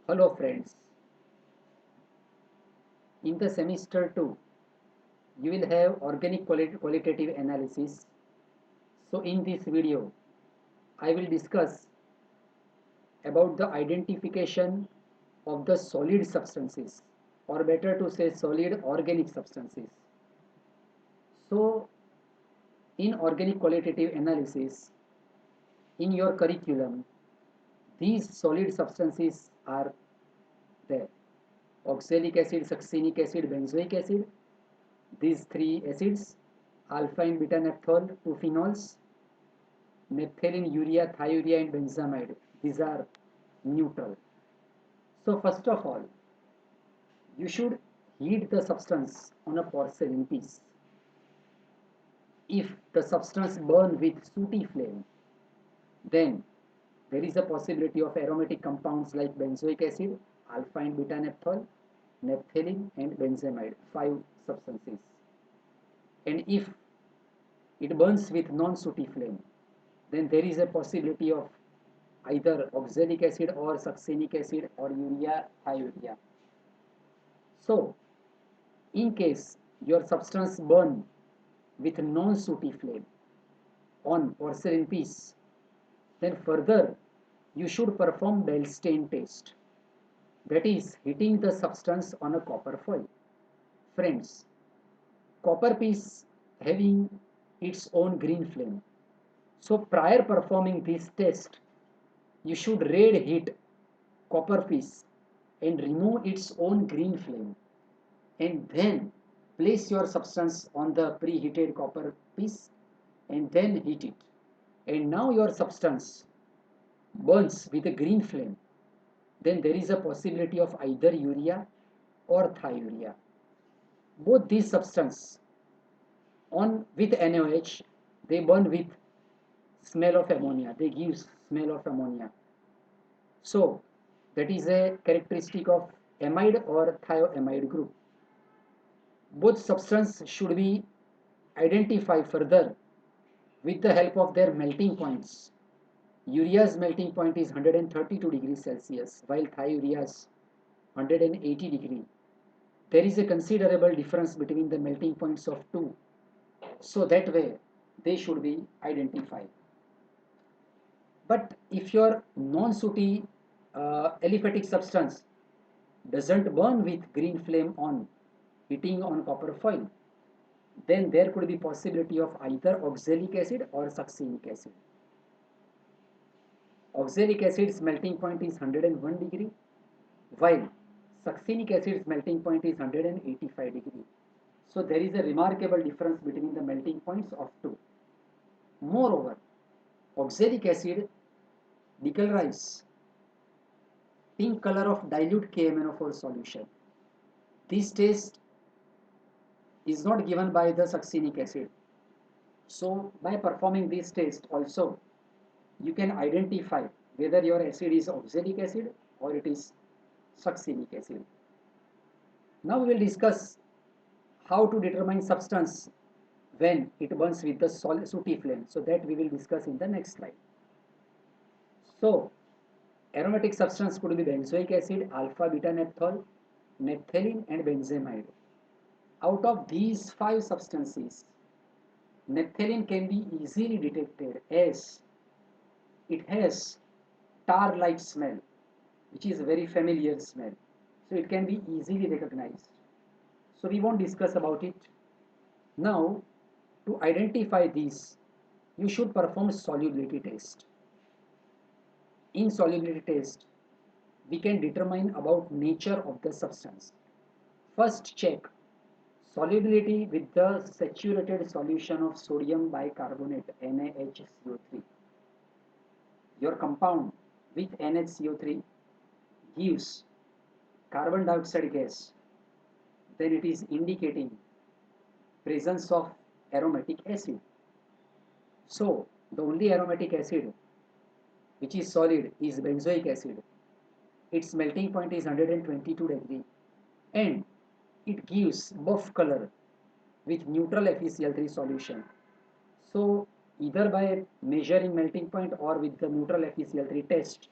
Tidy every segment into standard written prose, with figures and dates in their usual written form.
Hello friends, in the semester 2 you will have organic qualitative analysis. So in this video I will discuss about the identification of the solid substances, or better to say solid organic substances. So in organic qualitative analysis in your curriculum these solid substances are there: oxalic acid, succinic acid, benzoic acid. These three acids, alpha and beta naphthol, two phenols, naphthalene, urea, thiourea, and benzamide. These are neutral. So first of all, you should heat the substance on a porcelain piece. If the substance burn with sooty flame, then there is a possibility of aromatic compounds like benzoic acid, alpha and beta naphthol, naphthalene, and benzamide, five substances. And if it burns with non-sooty flame, then there is a possibility of either oxalic acid or succinic acid or urea, thiourea. So, in case your substance burn with non-sooty flame on porcelain piece, then further you should perform Beilstein test, that is heating the substance on a copper foil. Friends, copper piece having its own green flame. So prior performing this test, you should red heat copper piece and remove its own green flame, and then place your substance on the preheated copper piece and then heat it. And now your substance burns with a green flame. Then there is a possibility of either urea or thiourea. Both these substances on with NaOH, they burn with smell of ammonia. They give smell of ammonia. So that is a characteristic of amide or thioamide group. Both substances should be identified further with the help of their melting points. Urea's melting point is 132 degrees Celsius, while thiourea's 180 degree. There is a considerable difference between the melting points of two, so that way they should be identified. But if your non-sooty aliphatic substance doesn't burn with green flame on heating on copper foil, then there could be possibility of either oxalic acid or succinic acid. Oxalic acid's melting point is 101 degree, while succinic acid's melting point is 185 degree. So there is a remarkable difference between the melting points of two. Moreover, oxalic acid decolorize pink color of dilute KMnO4 solution. This test is not given by the succinic acid. So by performing this test also, you can identify whether your acid is oxalic acid or it is succinic acid. Now we will discuss how to determine substance when it burns with the sooty flame. So that we will discuss in the next slide. So aromatic substance could be benzoic acid, alpha beta naphthol, naphthalene, and benzamide. Out of these five substances, naphthalene can be easily detected as it has tar-like smell, which is a very familiar smell. So it can be easily recognized. So we won't discuss about it. Now, to identify these, you should perform solubility test. In solubility test, we can determine about nature of the substance. First check solubility with the saturated solution of sodium bicarbonate NaHCO3. Your compound with NHCO3 gives carbon dioxide gas, then it is indicating presence of aromatic acid. So the only aromatic acid which is solid is benzoic acid. Its melting point is 122 degree and it gives buff color with neutral FeCl3 solution. So either by measuring melting point or with the neutral FeCl3 test,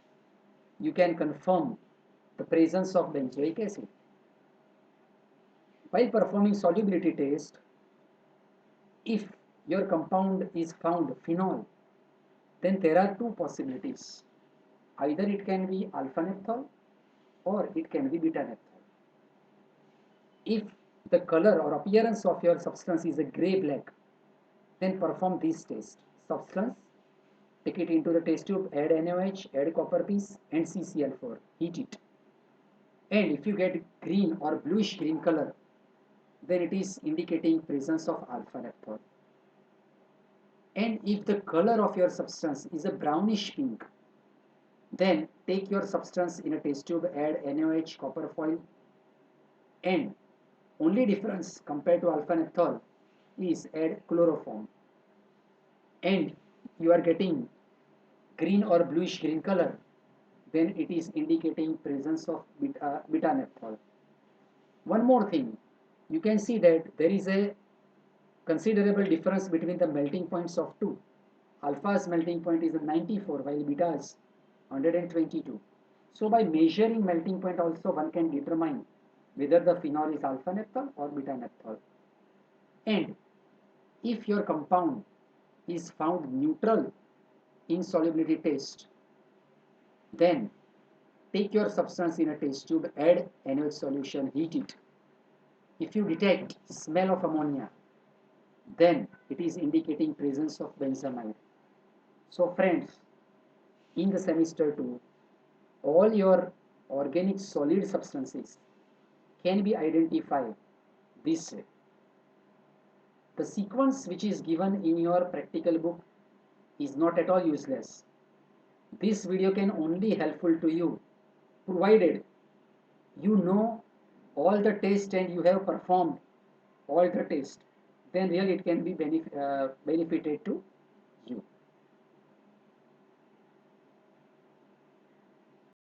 you can confirm the presence of benzoic acid. While performing solubility test, if your compound is found phenol, then there are two possibilities. Either it can be alpha naphthol or it can be beta naphthol. If the color or appearance of your substance is a gray black, then perform this test. Substance, take it into the test tube, add NaOH, add copper piece and CCl4, heat it. And if you get green or bluish green color, then it is indicating presence of alpha naphthol. And if the color of your substance is a brownish pink, then take your substance in a test tube, add NaOH, copper foil, and only difference compared to alpha naphthol is add chloroform. And you are getting green or bluish green color, then it is indicating presence of beta naphthol. One more thing, you can see that there is a considerable difference between the melting points of two. Alpha's melting point is 94 while beta's 122. So by measuring melting point also one can determine whether the phenol is alpha naphthol or beta naphthol. And if your compound is found neutral in solubility test, then take your substance in a test tube, add NaOH solution, heat it. If you detect smell of ammonia, then it is indicating presence of benzamide. So friends, in the semester 2, all your organic solid substances can be identified this way. The sequence which is given in your practical book is not at all useless. This video can only helpful to you provided you know all the tests and you have performed all the tests, then really it can be benefited to